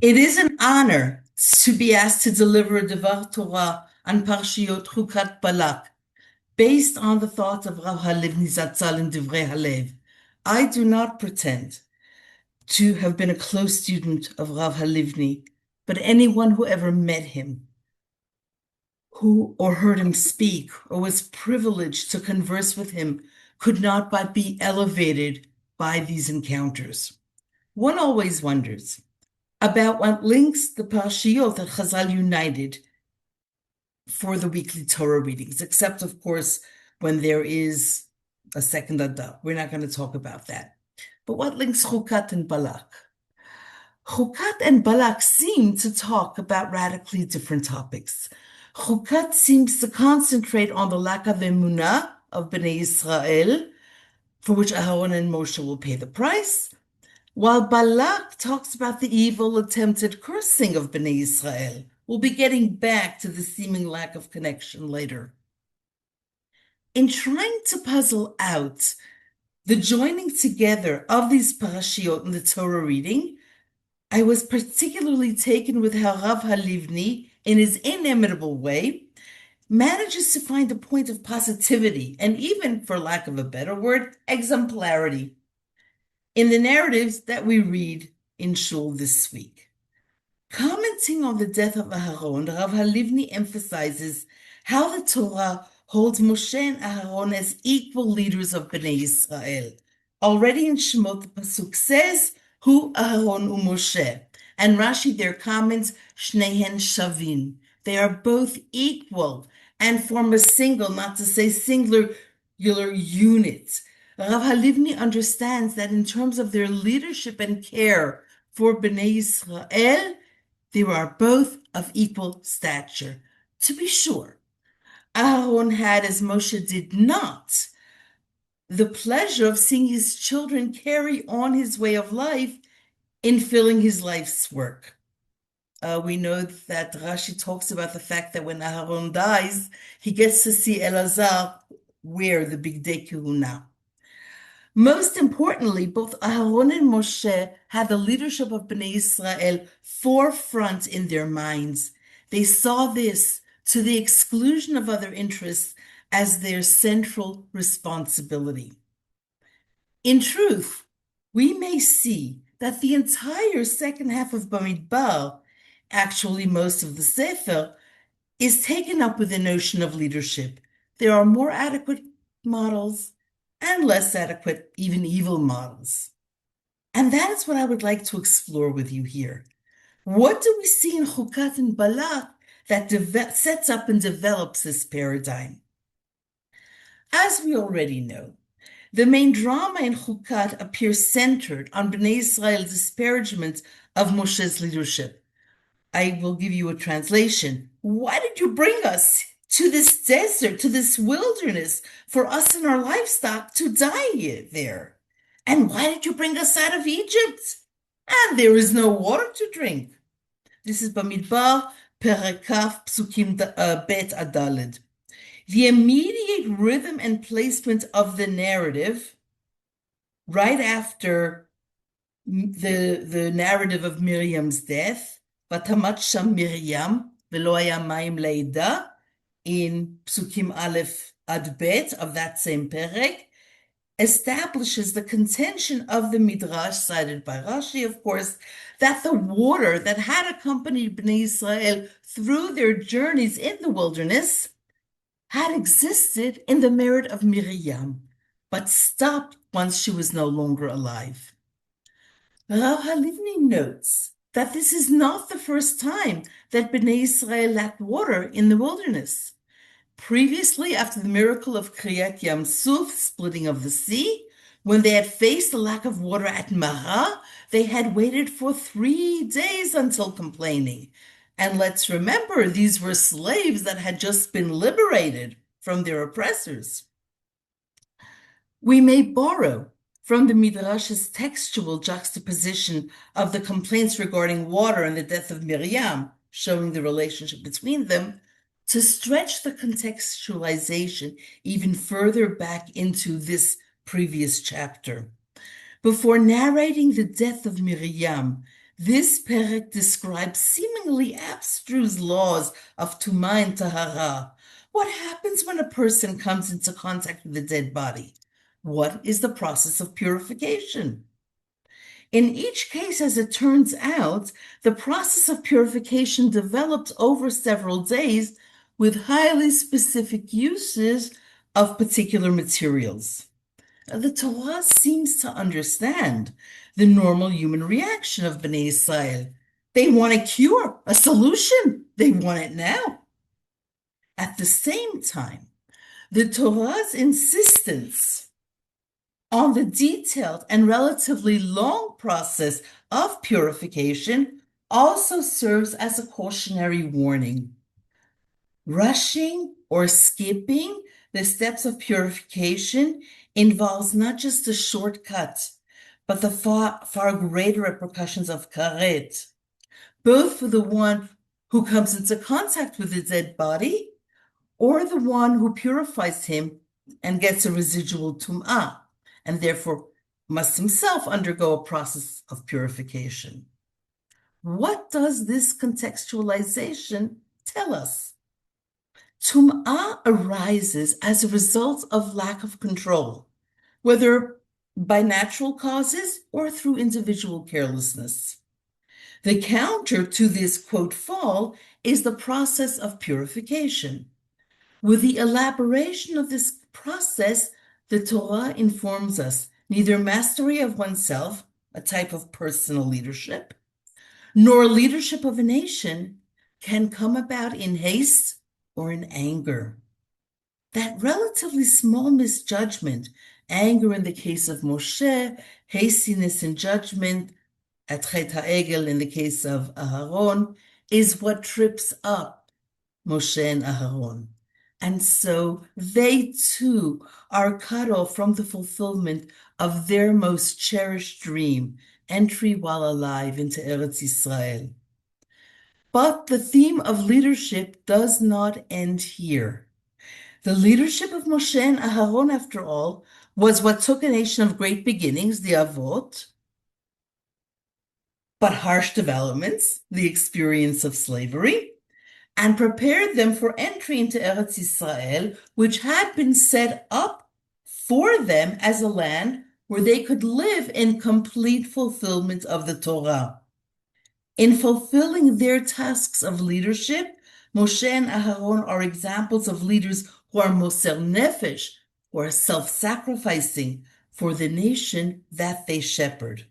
It is an honor to be asked to deliver a Devar Torah on Parshiyot Hukat Balak, based on the thoughts of Rav Halivni Zatzal and Divrei Halev. I do not pretend to have been a close student of Rav Halivni, but anyone who ever met him, who or heard him speak, or was privileged to converse with him, could not but be elevated by these encounters. One always wonders about what links the Parshiyot that Chazal united for the weekly Torah readings, except, of course, when there is a second Adar. We're not going to talk about that. But what links Chukat and Balak? Chukat and Balak seem to talk about radically different topics. Chukat seems to concentrate on the lack of emunah of Bnei Israel, for which Aharon and Moshe will pay the price, while Balak talks about the evil attempted cursing of Bnei Israel. We'll be getting back to the seeming lack of connection later. In trying to puzzle out the joining together of these parashiot in the Torah reading, I was particularly taken with how Rav Halivni, in his inimitable way, manages to find a point of positivity and even, for lack of a better word, exemplarity in the narratives that we read in Shul this week. Commenting on the death of Aharon, Rav Halivni emphasizes how the Torah holds Moshe and Aharon as equal leaders of Bnei Israel. Already in Shemot, the Pasuk says, Hu Aharon u'Moshe, and Rashi there comments, Shnehen Shavin. They are both equal and form a single, not to say singular unit. Rav Halivni understands that in terms of their leadership and care for Bnei Israel, they are both of equal stature. To be sure, Aharon had, as Moshe did not, the pleasure of seeing his children carry on his way of life in filling his life's work. We know that Rashi talks about the fact that when Aharon dies, he gets to see Elazar wear the Bigdei Kehuna. Most importantly, both Aharon and Moshe had the leadership of Bnei Israel forefront in their minds. They saw this, to the exclusion of other interests, as their central responsibility. In truth, we may see that the entire second half of Bamidbar, actually most of the Sefer, is taken up with the notion of leadership. There are more adequate models and less adequate, even evil models. And that is what I would like to explore with you here. What do we see in Chukat and Balak that sets up and develops this paradigm? As we already know, the main drama in Chukat appears centered on Bnei Israel's disparagement of Moshe's leadership. I will give you a translation. Why did you bring us to this desert, to this wilderness, for us and our livestock to die there? And why did you bring us out of Egypt? And there is no water to drink. This is Bamidbar, Perek Kaf, Psukim Bet Adaled. The immediate rhythm and placement of the narrative, right after the narrative of Miriam's death, Vatamat Sham Miriam, Velo haya mayim leida, in Psukim Aleph ad Bet of that same Perek, establishes the contention of the Midrash, cited by Rashi, of course, that the water that had accompanied Bnei Israel through their journeys in the wilderness had existed in the merit of Miriam, but stopped once she was no longer alive. Rav Halivni notes that this is not the first time that Bnei Israel lacked water in the wilderness. Previously, after the miracle of Kriyat Yam Suf, splitting of the sea, when they had faced the lack of water at Mara, they had waited for 3 days until complaining. And let's remember, these were slaves that had just been liberated from their oppressors. We may borrow from the Midrash's textual juxtaposition of the complaints regarding water and the death of Miriam, showing the relationship between them, to stretch the contextualization even further back into this previous chapter. Before narrating the death of Miriam, This perek describes seemingly abstruse laws of Tumah and Tahara. What happens when a person comes into contact with a dead body? What is the process of purification? In each case, as it turns out, the process of purification develops over several days with highly specific uses of particular materials. The Torah seems to understand the normal human reaction of Bnei Israel. They want a cure, a solution. They want it now. At the same time, the Torah's insistence on the detailed and relatively long process of purification also serves as a cautionary warning. Rushing or skipping the steps of purification involves not just a shortcut, but the far greater repercussions of karet, both for the one who comes into contact with the dead body or the one who purifies him and gets a residual tum'ah, and therefore must himself undergo a process of purification. What does this contextualization tell us? Tum'ah arises as a result of lack of control, whether by natural causes or through individual carelessness. The counter to this, quote, fall is the process of purification. With the elaboration of this process, the Torah informs us neither mastery of oneself, a type of personal leadership, nor leadership of a nation can come about in haste or in anger. That relatively small misjudgment, anger in the case of Moshe, hastiness in judgment at Chet HaEgel in the case of Aharon, is what trips up Moshe and Aharon. And so they too are cut off from the fulfillment of their most cherished dream, entry while alive into Eretz Israel. But the theme of leadership does not end here. The leadership of Moshe and Aharon, after all, was what took a nation of great beginnings, the Avot, but harsh developments, the experience of slavery, and prepared them for entry into Eretz Israel, which had been set up for them as a land where they could live in complete fulfillment of the Torah. In fulfilling their tasks of leadership, Moshe and Aharon are examples of leaders who are moser nefesh, who are self-sacrificing for the nation that they shepherd.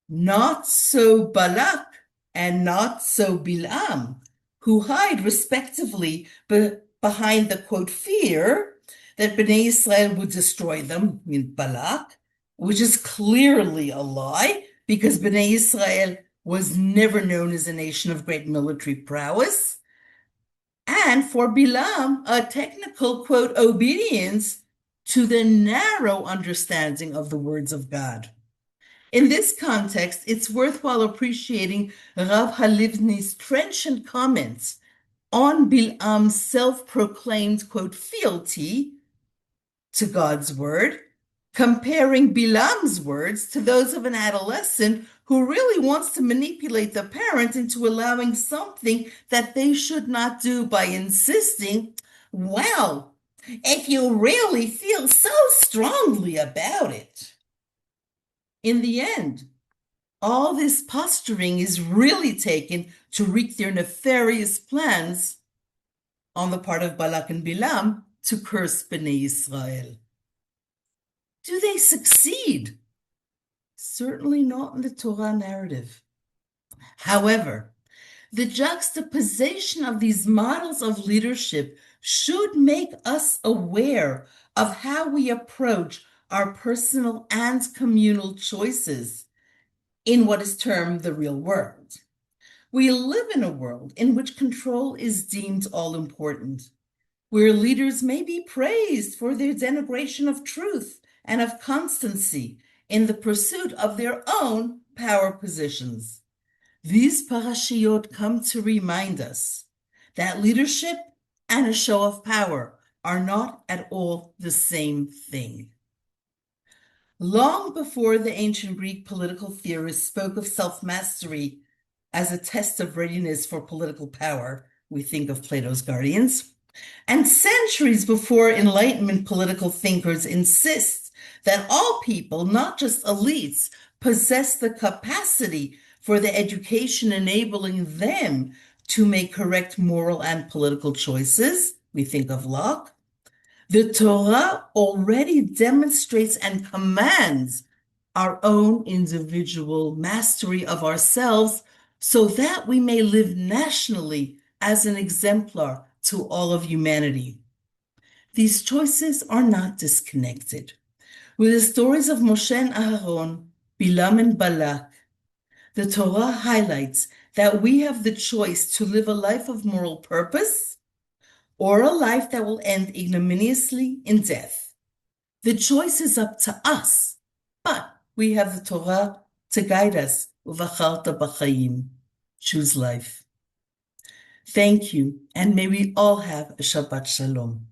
Not so Balak and not so Bilam, who hide respectively behind the, quote, fear that Bnei Israel would destroy them, I mean Balak, which is clearly a lie, because Bnei Israel was never known as a nation of great military prowess, and for Bilam, a technical, quote, obedience to the narrow understanding of the words of God. In this context, it's worthwhile appreciating Rav Halivni's trenchant comments on Bilam's self-proclaimed, quote, fealty to God's word, comparing Bilam's words to those of an adolescent who really wants to manipulate the parent into allowing something that they should not do by insisting, well, if you really feel so strongly about it. In the end, all this posturing is really taken to wreak their nefarious plans on the part of Balak and Bilam to curse Bnei Israel. Do they succeed? Certainly not in the Torah narrative. However, the juxtaposition of these models of leadership should make us aware of how we approach our personal and communal choices in what is termed the real world. We live in a world in which control is deemed all-important, where leaders may be praised for their denigration of truth and of constancy in the pursuit of their own power positions. These parashiyot come to remind us that leadership and a show of power are not at all the same thing. Long before the ancient Greek political theorists spoke of self-mastery as a test of readiness for political power, we think of Plato's guardians, and centuries before Enlightenment political thinkers insist that all people, not just elites, possess the capacity for the education enabling them to make correct moral and political choices, we think of Locke. The Torah already demonstrates and commands our own individual mastery of ourselves so that we may live nationally as an exemplar to all of humanity. These choices are not disconnected. With the stories of Moshe and Aharon, Bilam and Balak, the Torah highlights that we have the choice to live a life of moral purpose or a life that will end ignominiously in death. The choice is up to us, but we have the Torah to guide us. Uvacharta b'chaim. Choose life. Thank you, and may we all have a Shabbat Shalom.